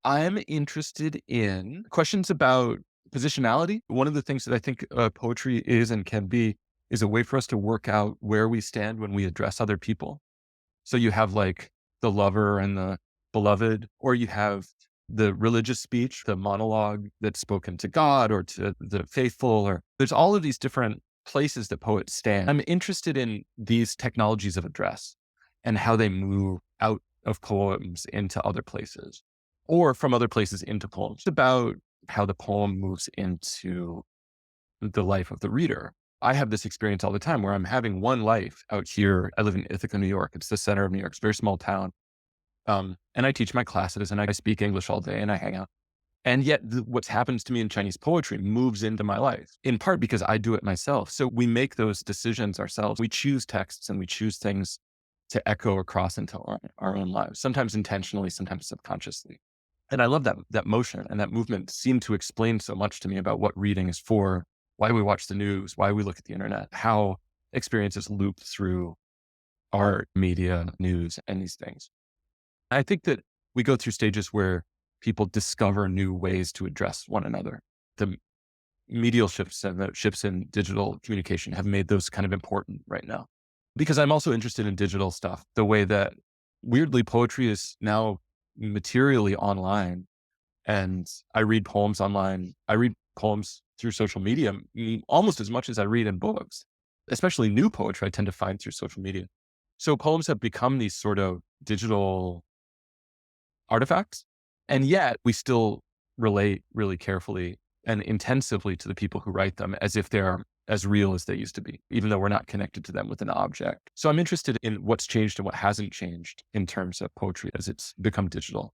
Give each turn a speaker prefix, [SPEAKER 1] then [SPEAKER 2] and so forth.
[SPEAKER 1] I'm interested in questions about positionality. One of the things that I think poetry is and can be is a way for us to work out where we stand when we address other people. So you have like the lover and the beloved, or you have the religious speech, the monologue that's spoken to God or to the faithful, or there's all of these different places that poets stand. I'm interested in these technologies of address and how they move out of poems into other places or from other places into poems. It's about how the poem moves into the life of the reader. I have this experience all the time where I'm having one life out here. I live in Ithaca, New York. It's the center of New York. It's a very small town. And I teach my classes and I speak English all day and I hang out. And yet what happens to me in Chinese poetry moves into my life in part because I do it myself. So we make those decisions ourselves. We choose texts and we choose things to echo across into our own lives, sometimes intentionally, sometimes subconsciously. And I love that motion and that movement seemed to explain so much to me about what reading is for, why we watch the news, why we look at the internet, how experiences loop through art, media, news, and these things. I think that we go through stages where people discover new ways to address one another. The medial shifts and the shifts in digital communication have made those kind of important right now. Because I'm also interested in digital stuff, the way that weirdly poetry is now materially online. And I read poems online. I read poems through social media almost as much as I read in books, especially new poetry I tend to find through social media. So poems have become these sort of digital artifacts. And yet we still relate really carefully and intensively to the people who write them as if they're as real as they used to be, even though we're not connected to them with an object. So I'm interested in what's changed and what hasn't changed in terms of poetry as it's become digital.